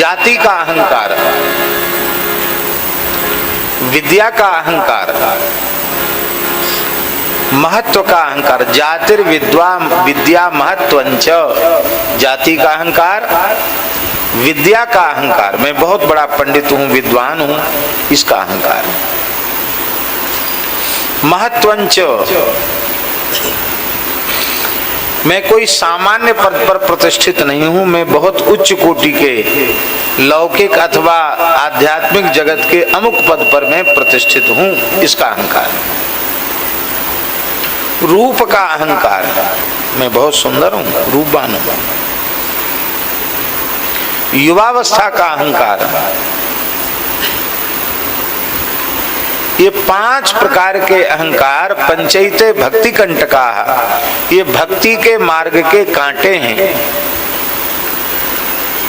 जाति का अहंकार, विद्या का अहंकार, महत्व का अहंकार। जातिर्विद्वा विद्या महत्वंच, जाति का अहंकार, विद्या का अहंकार, मैं बहुत बड़ा पंडित हूं, विद्वान हूं, इसका अहंकार। महत्वंच, मैं कोई सामान्य पद पर प्रतिष्ठित नहीं हूं, मैं बहुत उच्च कोटि के लौकिक अथवा आध्यात्मिक जगत के अमुक पद पर मैं प्रतिष्ठित हूं, इसका अहंकार। रूप का अहंकार, मैं बहुत सुंदर हूं, रूपवान हूं। युवावस्था का अहंकार, ये 5 प्रकार के अहंकार पंचैते भक्ति कंटका, ये भक्ति के मार्ग के कांटे हैं।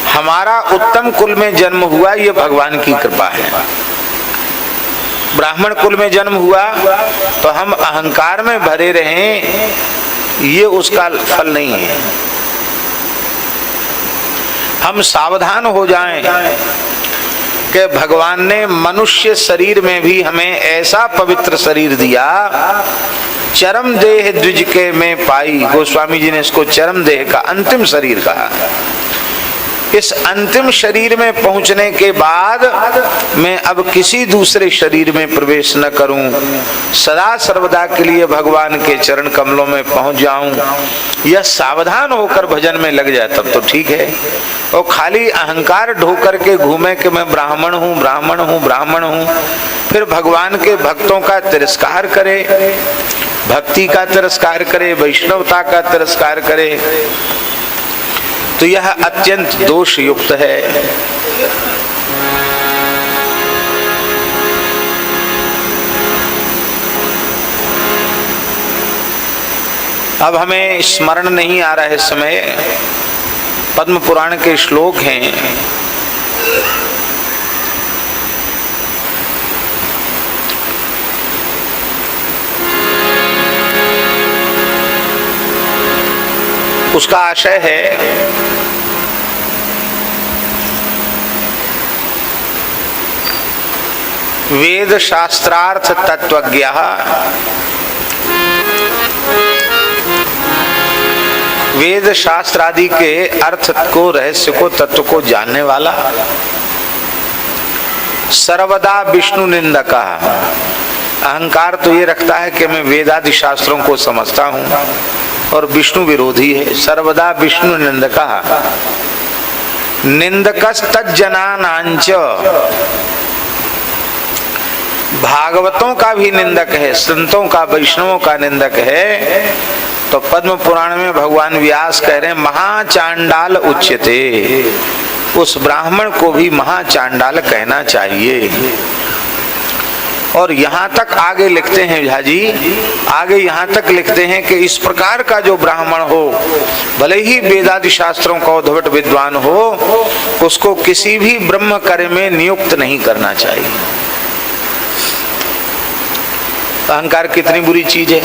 हमारा उत्तम कुल में जन्म हुआ, ये भगवान की कृपा है। ब्राह्मण कुल में जन्म हुआ तो हम अहंकार में भरे रहें, ये उसका फल नहीं है। हम सावधान हो जाएं कि भगवान ने मनुष्य शरीर में भी हमें ऐसा पवित्र शरीर दिया, चरम देह द्विज के में पाई, गोस्वामी जी ने इसको चरम देह का अंतिम शरीर कहा। इस अंतिम शरीर में पहुंचने के बाद मैं अब किसी दूसरे शरीर में प्रवेश न करूं, सदा सर्वदा के लिए भगवान के चरण कमलों में पहुंच जाऊं, यह सावधान होकर भजन में लग जाए तब तो ठीक है। और खाली अहंकार ढो करके घूमे कि मैं ब्राह्मण हूं, ब्राह्मण हूं, ब्राह्मण हूं, फिर भगवान के भक्तों का तिरस्कार करे, भक्ति का तिरस्कार करे, वैष्णवता का तिरस्कार करे, तो यह अत्यंत दोष युक्त है। अब हमें स्मरण नहीं आ रहा है इस समय, पद्म पुराण के श्लोक हैं। उसका आशय है वेद शास्त्रार्थ तत्वज्ञ, वेद शास्त्र आदि के अर्थ को, रहस्य को, तत्व को जानने वाला, सर्वदा विष्णु निंदक। अहंकार तो ये रखता है कि मैं वेदादि शास्त्रों को समझता हूं और विष्णु विरोधी है, सर्वदा विष्णु निंदक। निंदकस्तज्जनानांच, भागवतों का भी निंदक है, संतों का, वैष्णवों का निंदक है। तो पद्म पुराण में भगवान व्यास कह रहे हैं महाचांडाल उच्यते, उस ब्राह्मण को भी महाचांडाल कहना चाहिए। और यहाँ तक आगे लिखते हैं झाजी, आगे यहाँ तक लिखते हैं कि इस प्रकार का जो ब्राह्मण हो, भले ही वेदादि शास्त्रों का उद्भट विद्वान हो, उसको किसी भी ब्रह्म कार्य में नियुक्त नहीं करना चाहिए। अहंकार कितनी बुरी चीज है।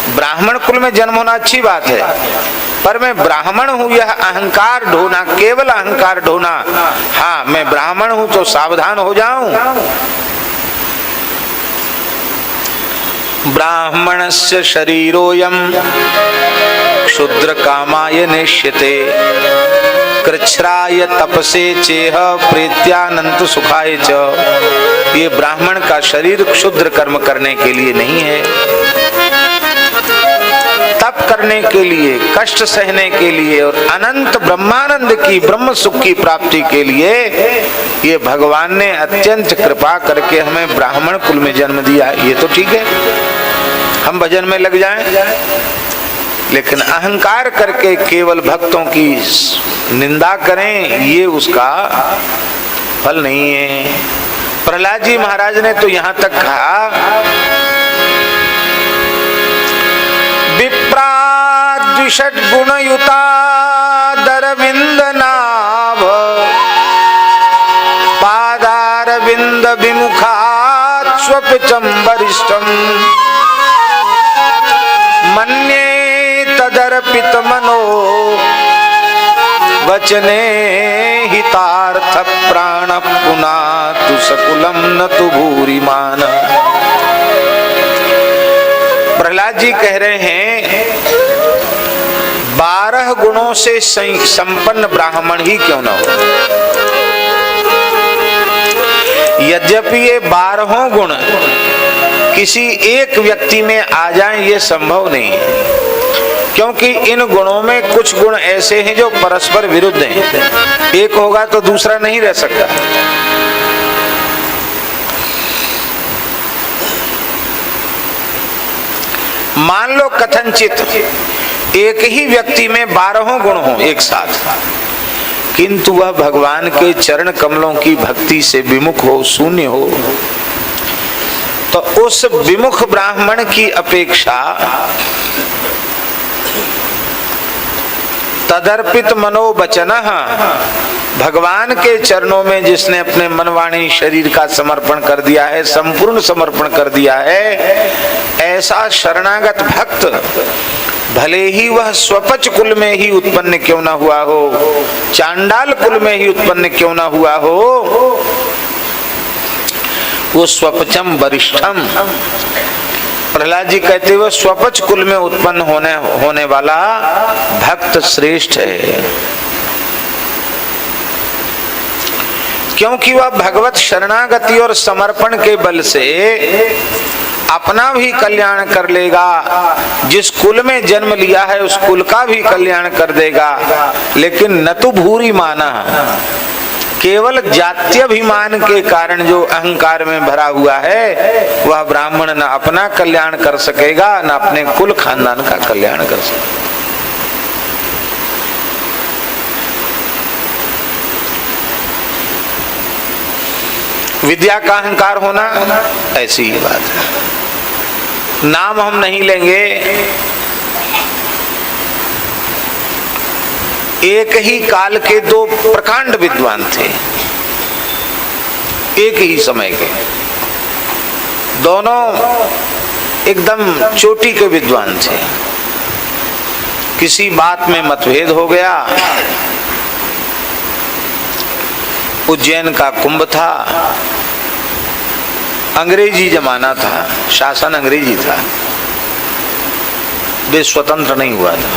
ब्राह्मण कुल में जन्म होना अच्छी बात है, पर मैं ब्राह्मण हूं यह अहंकार ढोना, केवल अहंकार ढोना, हाँ मैं ब्राह्मण हूं तो सावधान हो जाऊं। ब्राह्मणस्य शरीरोयम क्षुद्र कामाय नेष्यते, कृच्छ्राय तपसे चेह प्रेत्यानंत सुखाय च। ये ब्राह्मण का शरीर क्षुद्र कर्म करने के लिए नहीं है, तप करने के लिए, कष्ट सहने के लिए और अनंत ब्रह्मानंद की, ब्रह्म सुख की प्राप्ति के लिए ये भगवान ने अत्यंत कृपा करके हमें ब्राह्मण कुल में जन्म दिया। ये तो ठीक है, हम भजन में लग जाएं, लेकिन अहंकार करके केवल भक्तों की निंदा करें, ये उसका फल नहीं है। प्रहलाद जी महाराज ने तो यहां तक कहा, विप्राद्विषट गुणयुता दरविंद नाभ, पादारविंद विमुखात् स्वपिचम वरिष्ठम, मन्ये तदर तदर्पित मनो वचने हितार्थ प्राण पुनातु सकुलम न तु भूरिमान। प्रहलाद जी कह रहे हैं 12 गुणों से संपन्न ब्राह्मण ही क्यों न हो। यद्यपि ये 12 गुण किसी एक व्यक्ति में आ जाएं ये संभव नहीं है, क्योंकि इन गुणों में कुछ गुण ऐसे हैं जो परस्पर विरुद्ध हैं। एक होगा तो दूसरा नहीं रह सकता। मान लो कथनचित एक ही व्यक्ति में 12 गुण हो एक साथ, किंतु वह भगवान के चरण कमलों की भक्ति से विमुख हो, शून्य हो, तो उस विमुख ब्राह्मण की अपेक्षा तदर्पित मनोवचन, भगवान के चरणों में जिसने अपने मन वाणी शरीर का समर्पण कर दिया है, संपूर्ण समर्पण कर दिया है, ऐसा शरणागत भक्त भले ही वह स्वपच कुल में ही उत्पन्न क्यों ना हुआ हो, चांडाल कुल में ही उत्पन्न क्यों ना हुआ हो, वो स्वपचम वरिष्ठम, प्रहलाद जी कहते हुए स्वपच कुल में उत्पन्न होने वाला भक्त श्रेष्ठ है, क्योंकि वह भगवत शरणागति और समर्पण के बल से अपना भी कल्याण कर लेगा, जिस कुल में जन्म लिया है उस कुल का भी कल्याण कर देगा, लेकिन न तो भूरी माना, केवल जात्यभिमान के कारण जो अहंकार में भरा हुआ है वह ब्राह्मण न अपना कल्याण कर सकेगा न अपने कुल खानदान का कल्याण कर सकेगा। विद्या का अहंकार होना ऐसी ही बात है। नाम हम नहीं लेंगे, एक ही काल के 2 प्रकांड विद्वान थे, एक ही समय के, दोनों एकदम चोटी के विद्वान थे। किसी बात में मतभेद हो गया, उज्जैन का कुंभ था, अंग्रेजी जमाना था, शासन अंग्रेजी था, वे स्वतंत्र नहीं हुआ था।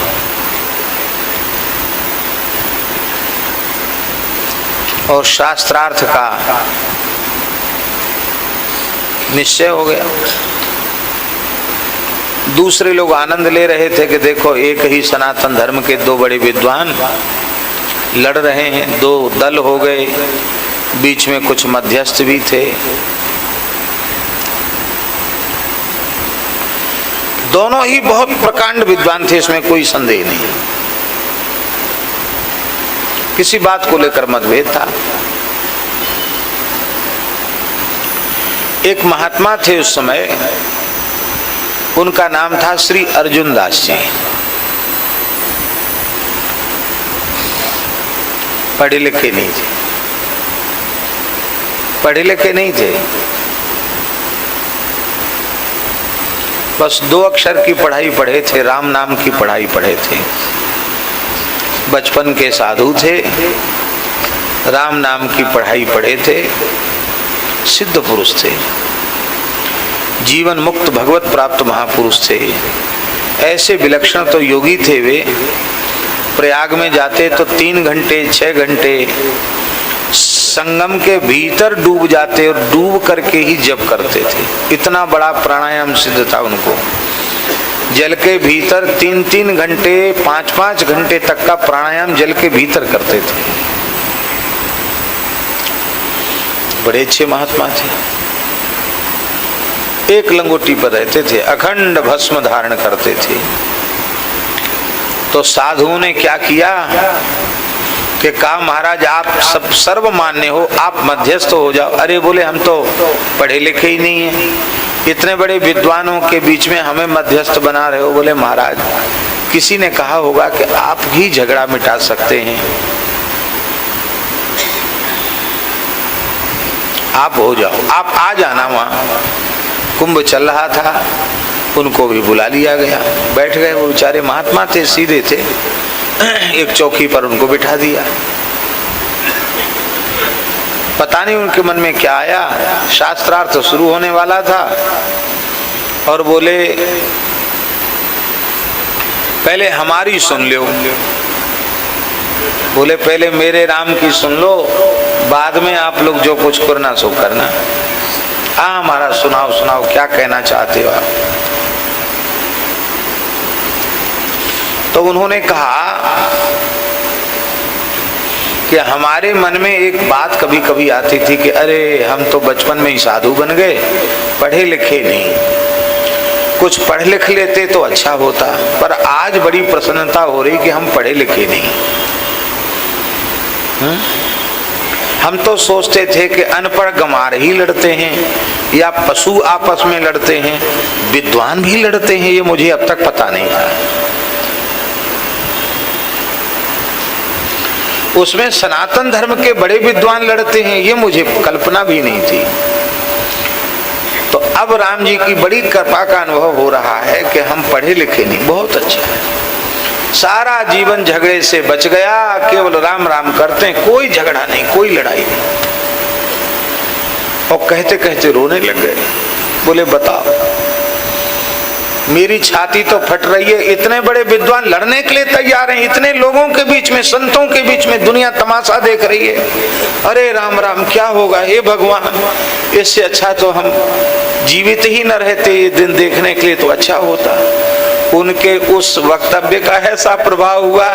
और शास्त्रार्थ का निश्चय हो गया। दूसरे लोग आनंद ले रहे थे कि देखो एक ही सनातन धर्म के 2 बड़े विद्वान लड़ रहे हैं, 2 दल हो गए, बीच में कुछ मध्यस्थ भी थे। दोनों ही बहुत प्रकांड विद्वान थे, इसमें कोई संदेह नहीं। किसी बात को लेकर मतभेद था। एक महात्मा थे उस समय, उनका नाम था श्री अर्जुन दास जी। पढ़े लिखे नहीं थे, पढ़े लिखे नहीं थे, बस 2 अक्षर की पढ़ाई पढ़े थे, राम नाम की पढ़ाई पढ़े थे। बचपन के साधु थे, राम नाम की पढ़ाई पढ़े थे, सिद्ध पुरुष थे, जीवन मुक्त भगवत प्राप्त महापुरुष थे। ऐसे विलक्षण तो योगी थे वे। प्रयाग में जाते तो 3 घंटे 6 घंटे संगम के भीतर डूब जाते और डूब करके ही जप करते थे। इतना बड़ा प्राणायाम सिद्ध था उनको। जल के भीतर 3-3 घंटे 5-5 घंटे तक का प्राणायाम जल के भीतर करते थे। बड़े अच्छे महात्मा थे। एक लंगोटी पर रहते थे, अखंड भस्म धारण करते थे। तो साधुओं ने क्या किया कि कहा महाराज आप सब सर्वमान्य हो, आप मध्यस्थ हो जाओ। अरे बोले हम तो पढ़े लिखे ही नहीं है, इतने बड़े विद्वानों के बीच में हमें मध्यस्थ बना रहे हो। बोले महाराज किसी ने कहा होगा कि आप ही झगड़ा मिटा सकते हैं, आप हो जाओ, आप आ जाना। वहां कुंभ चल रहा था, उनको भी बुला लिया गया। बैठ गए। वो बेचारे महात्मा थे, सीधे थे। एक चौकी पर उनको बिठा दिया। पता नहीं उनके मन में क्या आया, शास्त्रार्थ शुरू होने वाला था और बोले पहले हमारी सुन लो। बोले पहले मेरे राम की सुन लो, बाद में आप लोग जो कुछ करना सो करना। हाँ हमारा सुनाओ सुनाओ, क्या कहना चाहते हो आप। तो उन्होंने कहा कि हमारे मन में एक बात कभी कभी आती थी कि अरे हम तो बचपन में ही साधु बन गए, पढ़े लिखे नहीं, कुछ पढ़ लिख लेते तो अच्छा होता। पर आज बड़ी प्रसन्नता हो रही कि हम पढ़े लिखे नहीं। हम तो सोचते थे कि अनपढ़ गंवार ही लड़ते हैं या पशु आपस में लड़ते हैं, विद्वान भी लड़ते हैं, ये मुझे अब तक पता नहीं था। उसमें सनातन धर्म के बड़े विद्वान लड़ते हैं, ये मुझे कल्पना भी नहीं थी। तो अब राम जी की बड़ी कृपा का अनुभव हो रहा है कि हम पढ़े लिखे नहीं, बहुत अच्छा है। सारा जीवन झगड़े से बच गया, केवल राम राम करते हैं, कोई झगड़ा नहीं, कोई लड़ाई नहीं। और कहते कहते रोने लग गए। बोले बताओ, मेरी छाती तो फट रही है, इतने बड़े विद्वान लड़ने के लिए तैयार हैं, इतने लोगों के बीच में, संतों के बीच में दुनिया तमाशा देख रही है। अरे राम राम क्या होगा, हे भगवान, इससे अच्छा तो हम जीवित ही न रहते, ये दिन देखने के लिए तो अच्छा होता। उनके उस वक्तव्य का ऐसा प्रभाव हुआ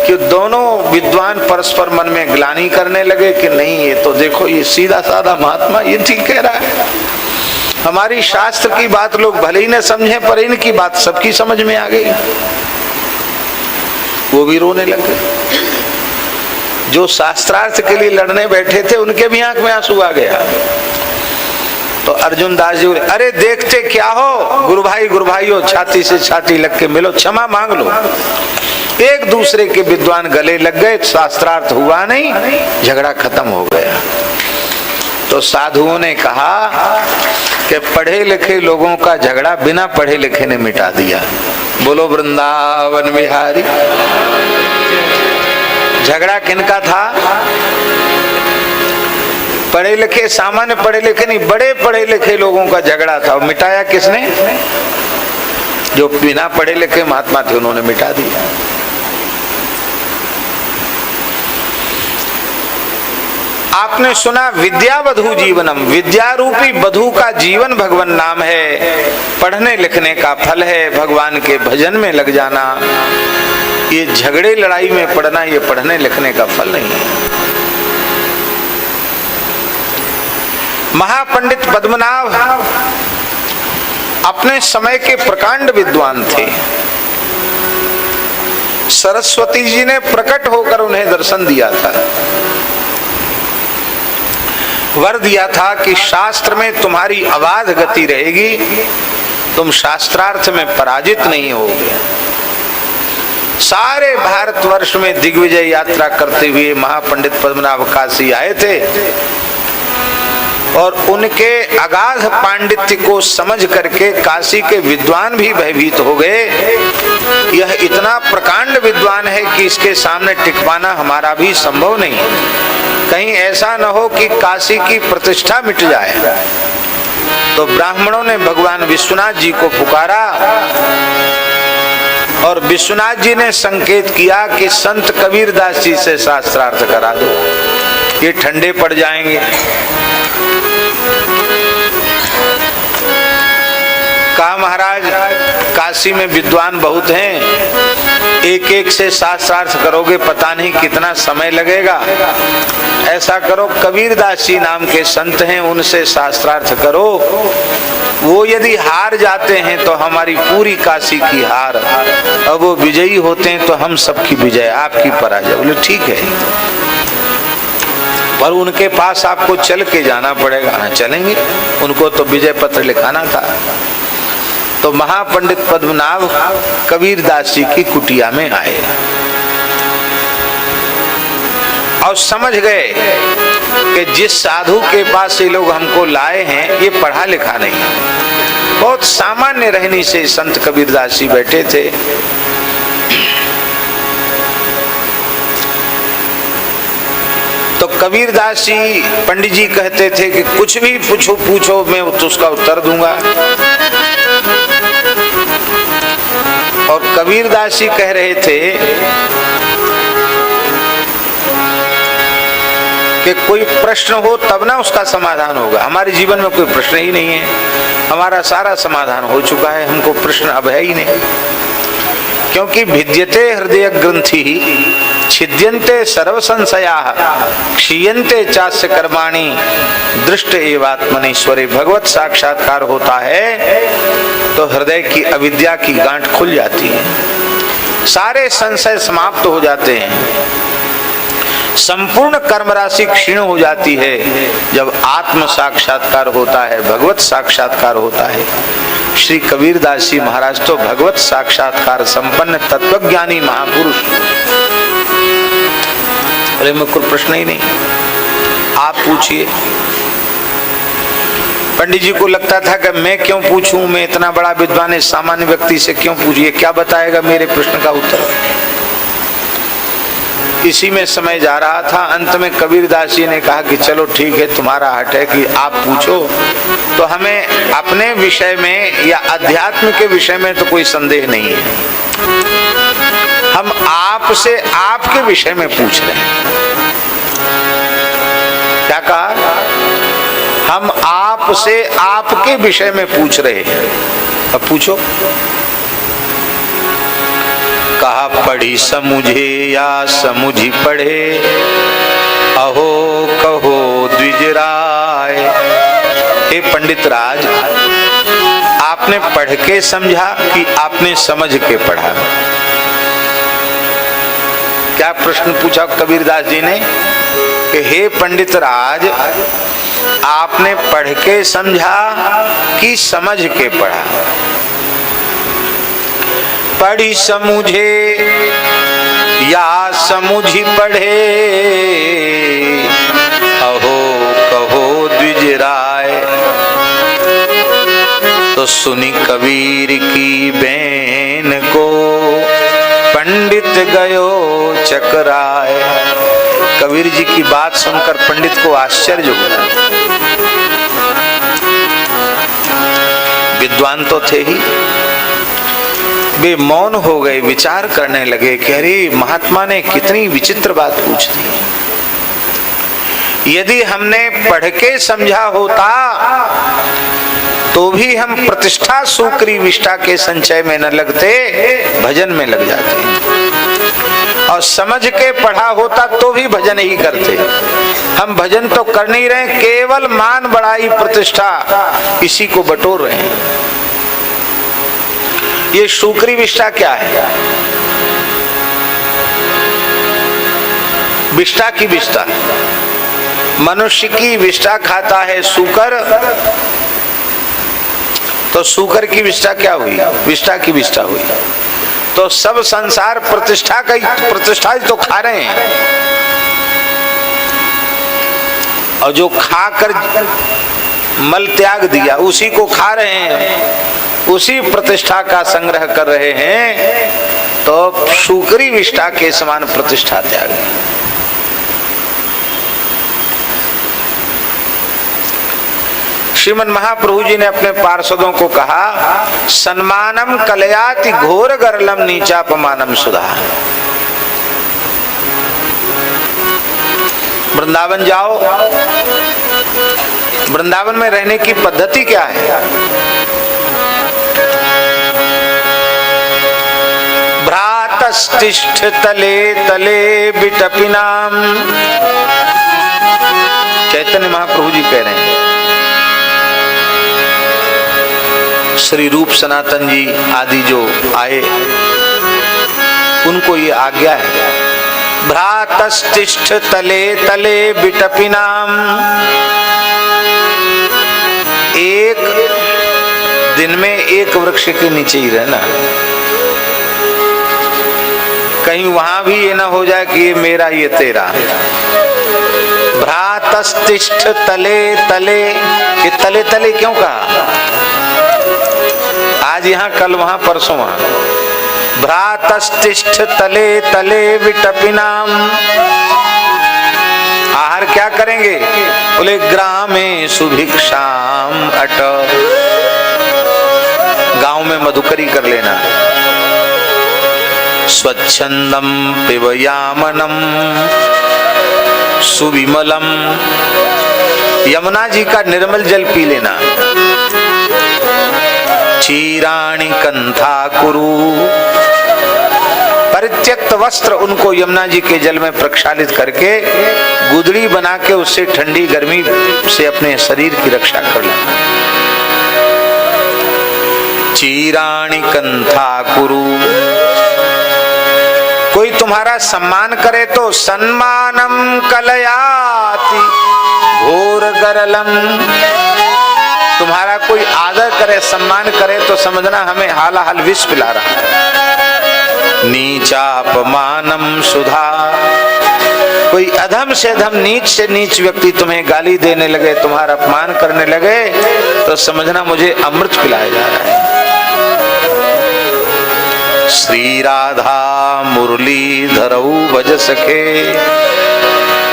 कि दोनों विद्वान परस्पर मन में ग्लानि करने लगे कि नहीं, ये तो देखो ये सीधा साधा महात्मा ये ठीक कह रहा है। हमारी शास्त्र की बात लोग भले ही न समझे, पर इनकी बात सबकी समझ में आ गई। वो भी रोने लगे। जो शास्त्रार्थ के लिए लड़ने बैठे थे उनके भी आंख में आंसू आ गया। तो अर्जुन दास जी बोले अरे देखते क्या हो, गुरु भाई हो, छाती से छाती लग के मिलो, क्षमा मांग लो। एक दूसरे के विद्वान गले लग गए, शास्त्रार्थ हुआ नहीं, झगड़ा खत्म हो गया। तो साधुओं ने कहा कि पढ़े लिखे लोगों का झगड़ा बिना पढ़े लिखे ने मिटा दिया। बोलो वृंदावन बिहारी। झगड़ा किनका था? पढ़े लिखे, सामान्य पढ़े लिखे नहीं, बड़े पढ़े लिखे लोगों का झगड़ा था। और मिटाया किसने? जो बिना पढ़े लिखे महात्मा थे, उन्होंने मिटा दिया। आपने सुना विद्या वधु जीवनम, विद्या रूपी वधु का जीवन भगवान नाम है, पढ़ने लिखने का फल है, भगवान के भजन में लग जाना। ये झगड़े लड़ाई में पढ़ना, ये पढ़ने लिखने का फल नहीं है। महापंडित पद्मनाभ अपने समय के प्रकांड विद्वान थे। सरस्वती जी ने प्रकट होकर उन्हें दर्शन दिया था, वर दिया था कि शास्त्र में तुम्हारी अबाध गति रहेगी, तुम शास्त्रार्थ में पराजित नहीं होगे। सारे भारतवर्ष में दिग्विजय यात्रा करते हुए महापंडित पद्मनाभ काशी आए थे और उनके अगाध पांडित्य को समझ करके काशी के विद्वान भी भयभीत हो गए। यह इतना प्रकांड विद्वान है कि इसके सामने टिक पाना हमारा भी संभव नहीं, कहीं ऐसा न हो कि काशी की प्रतिष्ठा मिट जाए। तो ब्राह्मणों ने भगवान विश्वनाथ जी को पुकारा और विश्वनाथ जी ने संकेत किया कि संत कबीरदास जी से शास्त्रार्थ करा दो, ये ठंडे पड़ जाएंगे। कहा महाराज काशी में विद्वान बहुत हैं, एक एक से शास्त्रार्थ करोगे पता नहीं कितना समय लगेगा। ऐसा करो, कबीरदास जी नाम के संत हैं, उनसे शास्त्रार्थ करो। वो यदि हार जाते हैं तो हमारी पूरी काशी की हार, और वो विजयी होते हैं तो हम सबकी विजय, आपकी पराजय। बोले ठीक है, पर उनके पास आपको चल के जाना पड़ेगा। हाँ चलेंगे, उनको तो विजय पत्र लिखाना था। तो महापंडित पद्मनाभ कबीरदास जी की कुटिया में आए और समझ गए कि जिस साधु के पास ये लोग हमको लाए हैं, ये पढ़ा लिखा नहीं, बहुत सामान्य रहनी से संत कबीरदास जी बैठे थे। तो कबीरदास जी पंडित जी कहते थे कि कुछ भी पूछो मैं उसका उत्तर दूंगा। और कबीरदास जी कह रहे थे कि कोई प्रश्न हो तब ना उसका समाधान होगा। हमारे जीवन में कोई प्रश्न ही नहीं है, हमारा सारा समाधान हो चुका है, हमको प्रश्न अब है ही नहीं। क्योंकि भिद्यते हृदय ग्रंथि छिद्यन्ते सर्व संशयाः क्षीयन्ते चास्य कर्माणि दृष्ट एवात्मनीश्वरे। भगवत साक्षात्कार होता है तो हृदय की अविद्या की गांठ खुल जाती है, सारे संशय समाप्त हो जाते हैं, संपूर्ण कर्म राशि क्षीण हो जाती है जब आत्म साक्षात्कार होता है, भगवत साक्षात्कार होता है। श्री कबीरदास जी महाराज तो भगवत साक्षात्कार संपन्न तत्वज्ञानी महापुरुष। अरे में कोई प्रश्न ही नहीं, आप पूछिए। पंडित जी को लगता था कि मैं क्यों पूछूं, मैं इतना बड़ा विद्वान है, सामान्य व्यक्ति से क्यों पूछिए, क्या बताएगा मेरे प्रश्न का उत्तर। इसी में समय जा रहा था। अंत में कबीरदास जी ने कहा कि चलो ठीक है, तुम्हारा हट है कि आप पूछो। तो हमें अपने विषय में या अध्यात्म के विषय में तो कोई संदेह नहीं है, हम आपसे आपके विषय में पूछ रहे हैं। क्या कहा? हम आपसे आपके विषय में पूछ रहे हैं। अब पूछो। कहा पढ़ी समुझे या समुझी पढ़े, अहो कहो द्विजराय। हे पंडित राज, आपने पढ़ के समझा कि आपने समझ के पढ़ा? क्या प्रश्न पूछा कबीरदास जी ने कि हे पंडित राज, आपने पढ़ के समझा कि समझ के पढ़ा? पढ़ी समुझे या समुझी पढ़े, अहो कहो द्विजराय। तो सुनी कबीर की बैन को पंडित गयो चकराए। कबीर जी की बात सुनकर पंडित को आश्चर्य हुआ। विद्वान तो थे ही, वे मौन हो गए, विचार करने लगे कि अरे महात्मा ने कितनी विचित्र बात पूछ दी। यदि हमने पढ़ के समझा होता तो भी हम प्रतिष्ठा सूकरी विष्ठा के संचय में न लगते, भजन में लग जाते। और समझ के पढ़ा होता तो भी भजन ही करते। हम भजन तो कर नहीं रहे, केवल मान बड़ाई प्रतिष्ठा इसी को बटोर रहे हैं। ये शुक्री विष्ठा क्या है? विष्ठा की विष्ठा, मनुष्य की विष्ठा खाता है सूकर, तो सूकर की विष्ठा क्या हुई? विष्ठा की विष्ठा हुई। तो सब संसार प्रतिष्ठा तो खा रहे हैं, और जो खाकर मल त्याग दिया उसी को खा रहे हैं, उसी प्रतिष्ठा का संग्रह कर रहे हैं। तो शुक्री विष्ठा के समान प्रतिष्ठा त्याग। श्रीमन महाप्रभु जी ने अपने पार्षदों को कहा, सन्मानम कलयाति घोर गरलम नीचापमानम सुधा। वृंदावन जाओ, वृंदावन में रहने की पद्धति क्या है? भ्रातस्तिष्ठ तले तले बिटपिनाम। चैतन्य महाप्रभु जी कह रहे हैं, श्री रूप सनातन जी आदि जो आए उनको ये आज्ञा है, भ्रातस्तिष्ठ तले तले बिटपिनाम। एक दिन में एक वृक्ष के नीचे ही रहना, कहीं वहां भी ये ना हो जाए कि ये मेरा ये तेरा। भ्रातस्तिष्ठ तले तले, ये तले तले क्यों कहा? आज यहाँ कल वहां परसों वहां। भ्रातस्तिष्ठ तले तले विटपिनाम, आहार क्या करेंगे? बोले ग्रामे सुभिक्षाम अट, गांव में मधुकरी कर लेना। स्वच्छंदम पिबयामनम सुविमलम, यमुना जी का निर्मल जल पी लेना। चीराणि कंथा कुरु, परित्यक्त वस्त्र उनको यमुना जी के जल में प्रक्षालित करके गुदड़ी बना के उससे ठंडी गर्मी से अपने शरीर की रक्षा कर लेना। चीराणि कंथा कुरु, कोई तुम्हारा सम्मान करे तो सम्मानम कलयाति घोर गरलम, तुम्हारा कोई आदर करे सम्मान करे तो समझना हमें हालाहाल विष पिला रहा है। नीचापमानम सुधा, कोई अधम से अधम नीच से नीच व्यक्ति तुम्हें गाली देने लगे, तुम्हारा अपमान करने लगे तो समझना मुझे अमृत पिलाया जा रहा है। श्री राधा मुरली धरऊ भज सके,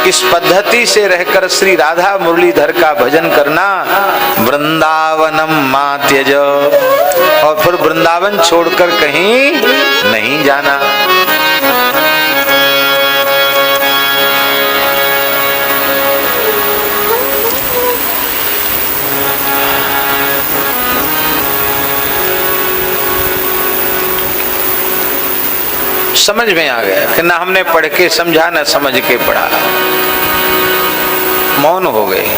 इस पद्धति से रहकर श्री राधा मुरलीधर का भजन करना। वृंदावनम मा त्यज, और फिर वृंदावन छोड़कर कहीं नहीं जाना। समझ में आ गया कि ना हमने पढ़ के समझा ना समझ के पढ़ा, मौन हो गए।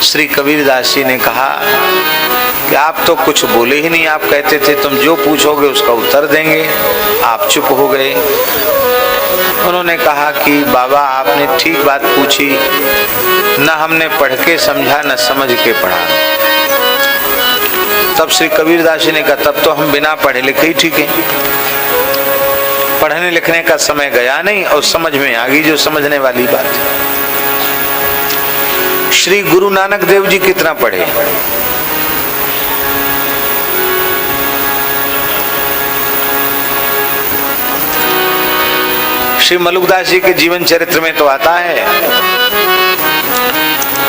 श्री कबीरदास जी ने कहा कि आप तो कुछ बोले ही नहीं, आप कहते थे तुम जो पूछोगे उसका उत्तर देंगे, आप चुप हो गए। उन्होंने कहा कि बाबा आपने ठीक बात पूछी, न हमने पढ़ के समझा न समझ के पढ़ा। तब श्री कबीरदास जी ने कहा तब तो हम बिना पढ़े लिखे ही ठीक है, पढ़ने लिखने का समय गया नहीं और समझ में आ गई जो समझने वाली बात। श्री गुरु नानक देव जी कितना पढ़े? श्री मलुकदास जी के जीवन चरित्र में तो आता है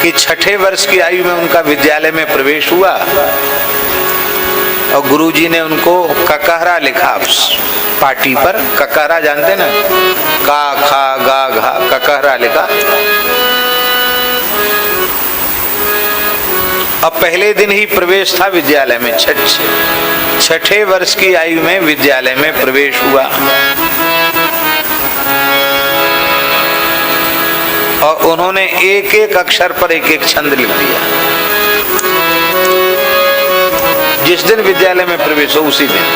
कि 6ठे वर्ष की आयु में उनका विद्यालय में प्रवेश हुआ और गुरुजी ने उनको ककहरा लिखा पाटी पर। ककहरा जानते ना, का खा गा घा, ककहरा लिखा। अब पहले दिन ही प्रवेश था विद्यालय में, 6ठे वर्ष की आयु में विद्यालय में प्रवेश हुआ और उन्होंने एक एक अक्षर पर एक एक छंद लिख दिया। जिस दिन विद्यालय में प्रवेश हो उसी दिन,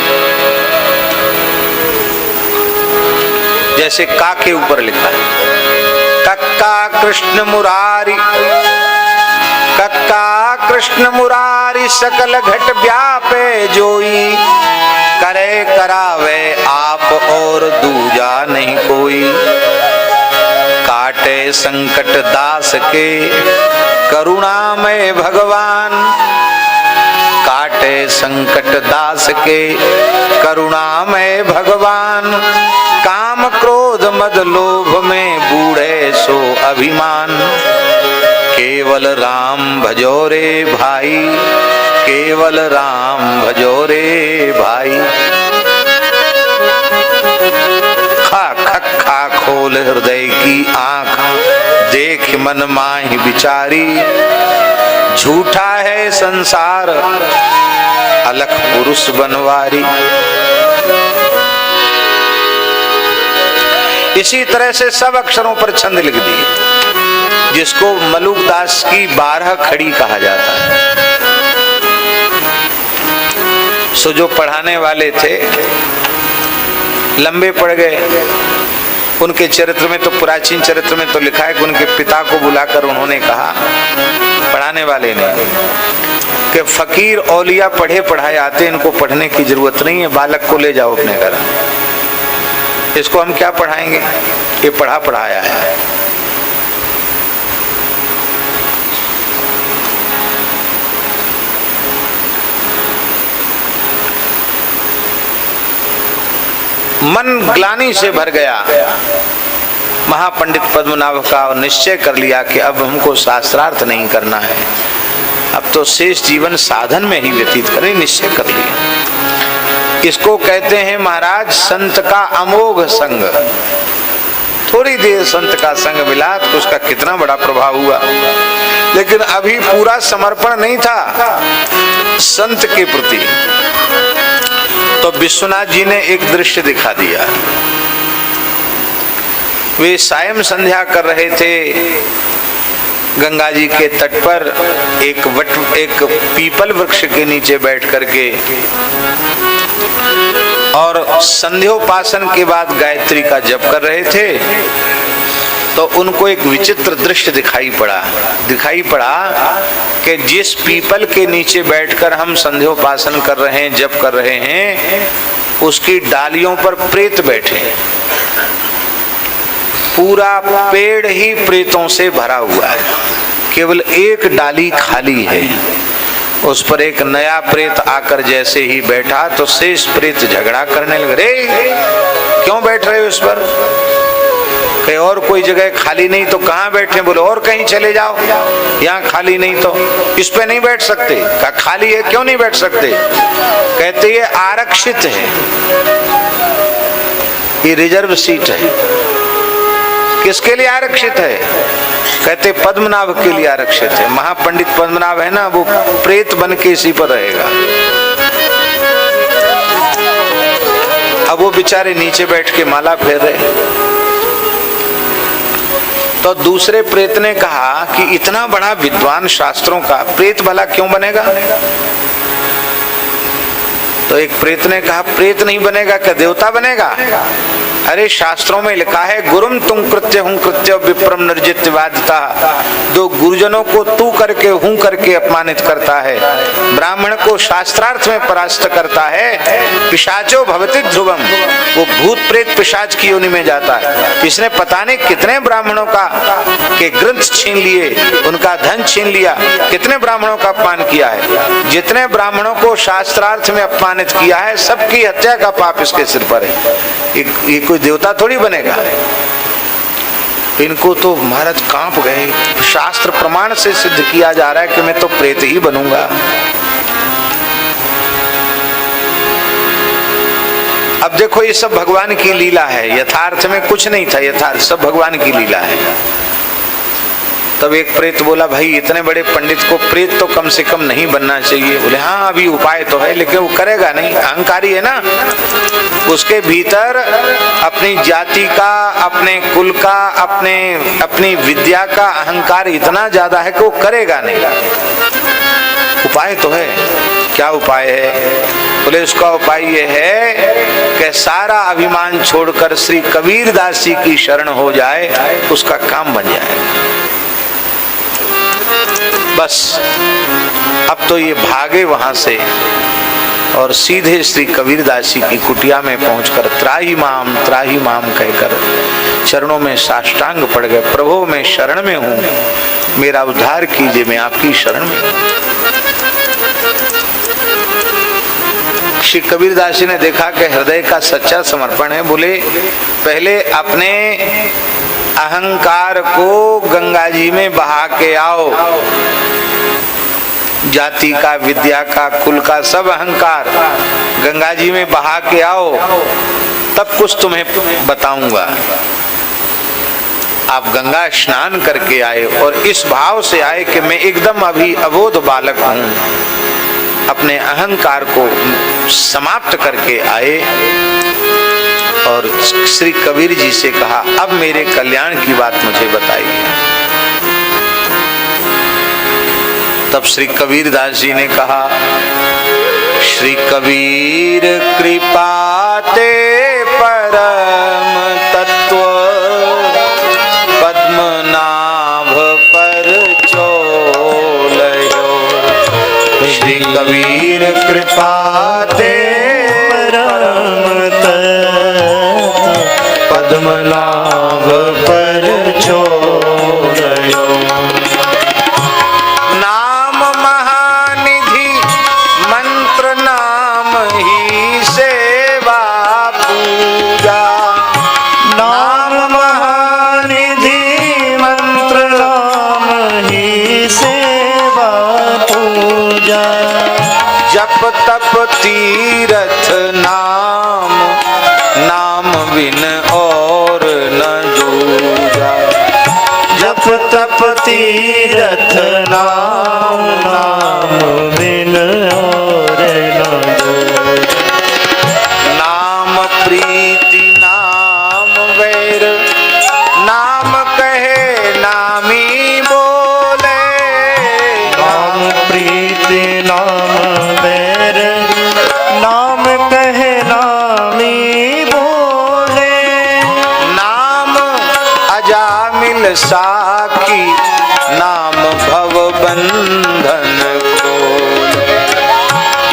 जैसे का के ऊपर लिखा है कक्का कृष्ण मुरारी, कक्का कृष्ण मुरारी सकल घट व्यापे जोई, करे करावे आप और दूजा नहीं कोई, काटे संकट दास के करुणामय भगवान, काटे संकट दास के करुणामय भगवान, काम क्रोध मद लोभ में बूढ़े सो अभिमान, केवल राम भजो रे भाई, केवल राम भजो रे भाई। खा खा खोल हृदय की आंख, देख मन माहि विचारी, झूठा है संसार अलख पुरुष बनवारी। इसी तरह से सब अक्षरों पर छंद लिख दिए, जिसको मलुकदास की 12 खड़ी कहा जाता है। सो जो पढ़ाने वाले थे लंबे पड़ गए। उनके चरित्र में तो, प्राचीन चरित्र में तो लिखा है कि उनके पिता को बुलाकर उन्होंने कहा, पढ़ाने वाले ने, कि फकीर औलिया पढ़े पढ़ाए आते, इनको पढ़ने की जरूरत नहीं है, बालक को ले जाओ अपने घर, इसको हम क्या पढ़ाएंगे, ये पढ़ा पढ़ाया है। मन ग्लानि से भर गया। महापंडित पद्मनाभ का निश्चय कर लिया कि अब हमको शास्त्रार्थ नहीं करना है, अब तो शेष जीवन साधन में ही व्यतीत करें, निश्चय कर लिया। इसको कहते हैं महाराज संत का अमोघ संग। थोड़ी देर संत का संग मिला तो उसका कितना बड़ा प्रभाव हुआ, लेकिन अभी पूरा समर्पण नहीं था संत के प्रति। तो विश्वनाथ जी ने एक दृश्य दिखा दिया। वे सायं संध्या कर रहे थे गंगा जी के तट पर, एक पीपल वृक्ष के नीचे बैठ करके, और संध्योपासन के बाद गायत्री का जप कर रहे थे। तो उनको एक विचित्र दृश्य दिखाई पड़ा कि जिस पीपल के नीचे बैठकर हम संध्योपासन कर रहे हैं, जप कर रहे हैं, उसकी डालियों पर प्रेत बैठे। पूरा पेड़ ही प्रेतों से भरा हुआ है, केवल एक डाली खाली है। उस पर एक नया प्रेत आकर जैसे ही बैठा तो शेष प्रेत झगड़ा करने लगे। रे क्यों बैठ रहे हो इस पर? कहीं और कोई जगह खाली नहीं तो कहाँ बैठे? बोले और कहीं चले जाओ, यहाँ खाली नहीं तो इस पे नहीं बैठ सकते। कहा खाली है, क्यों नहीं बैठ सकते? कहते ये आरक्षित है, ये रिजर्व सीट है। किसके लिए आरक्षित है? कहते पद्मनाभ के लिए आरक्षित है। महापंडित पद्मनाभ है ना, वो प्रेत बन के इसी पर रहेगा। अब वो बेचारे नीचे बैठ के माला फेर रहे। तो दूसरे प्रेत ने कहा कि इतना बड़ा विद्वान शास्त्रों का प्रेत भला क्यों बनेगा? तो एक प्रेत ने कहा प्रेत नहीं बनेगा, क्या देवता बनेगा? अरे शास्त्रों में लिखा है गुरुम तुम कृत्य हूं कृत्य विप्रम निर्जित वादिता। दो गुरुजनों को तू करके हूं करके अपमानित करता है, ब्राह्मण को शास्त्रार्थ में परास्त करता है। पिशाचो भवति ध्रुवम, वो भूत प्रेत पिशाच की योनि में जाता है। इसने पता नहीं कितने ब्राह्मणों का के ग्रंथ छीन लिए, उनका धन छीन लिया, कितने ब्राह्मणों का अपमान किया है। जितने ब्राह्मणों को शास्त्रार्थ में अपमानित किया है, सबकी हत्या का पाप इसके सिर पर है। ये कोई देवता थोड़ी बनेगा। इनको तो महाराज कांप गए। शास्त्र प्रमाण से सिद्ध किया जा रहा है कि मैं तो प्रेत ही बनूंगा। अब देखो ये सब भगवान की लीला है, यथार्थ में कुछ नहीं था, यथार्थ सब भगवान की लीला है। तब एक प्रेत बोला भाई इतने बड़े पंडित को प्रेत तो कम से कम नहीं बनना चाहिए। बोले हाँ अभी उपाय तो है, लेकिन वो करेगा नहीं, अहंकारी है ना। उसके भीतर अपनी जाति का, अपने कुल का, अपनी विद्या का अहंकार इतना ज्यादा है कि वो करेगा नहीं। उपाय तो है। क्या उपाय है? बोले उसका उपाय ये है कि सारा अभिमान छोड़कर श्री कबीरदास जी की शरण हो जाए, उसका काम बन जाए। बस अब तो ये भागे वहां से और सीधे श्री कबीरदास जी की कुटिया में पहुंचकर त्राही माम कहकर चरणों में साष्टांग पड़ गए। प्रभु मैं शरण में हूं, मेरा उद्धार कीजिए, मैं आपकी शरण में हूं। श्री कबीरदास जी ने देखा कि हृदय का सच्चा समर्पण है। बोले पहले अपने अहंकार को गंगा जी में बहा के आओ। जाति का, विद्या का, कुल का सब अहंकार गंगा जी में बहा के आओ, तब कुछ तुम्हें बताऊंगा। आप गंगा स्नान करके आए और इस भाव से आए कि मैं एकदम अभी अबोध बालक हूं, अपने अहंकार को समाप्त करके आए और श्री कबीर जी से कहा अब मेरे कल्याण की बात मुझे बताइए। तब श्री कबीरदास जी ने कहा श्री कबीर कृपाते परम तत्व पद्मनाभ पर चोलयो। श्री कबीर कृपाते परम तत्व पद्मनाभ पर चोलयो। नाम महानिधि मंत्र नाम ही सेवा पूत, नाम बिन और न दूजा। जप तप तीरथ नाम, नाम बिन और न दूजा। नाम प्रीति नाम वैर, नाम कहे नामी बोले। नाम प्रीति नाम वैर, नाम कहे नामी बोले। नाम अजामिल साखी, नाम भव बंधन खोले।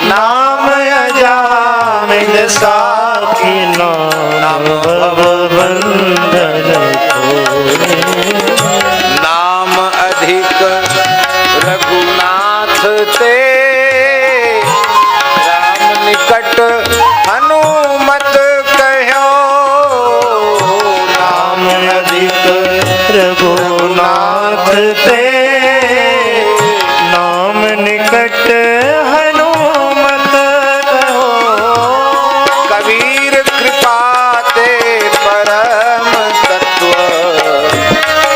नाम अजामिल साखी, नाम भव बंधन खोले। नाम अधिक रघुनाथ ते, राम निकट हनुमत कहो। नाम अधिक रघुनाथ ते, नाम निकट हनुमत कहो। कबीर कृपा ते परम तत्व,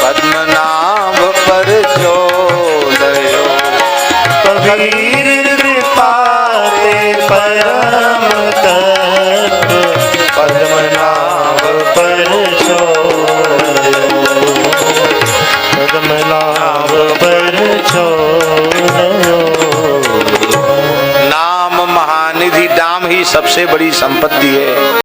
पद्मनाभ पर चोदयो। कबीर कृपा ते परम तत्व, पद्मनाभ पर छोड़ो। पद्मनाभ पर छोड़ो। नाम महानिधि, नाम ही सबसे बड़ी संपत्ति है।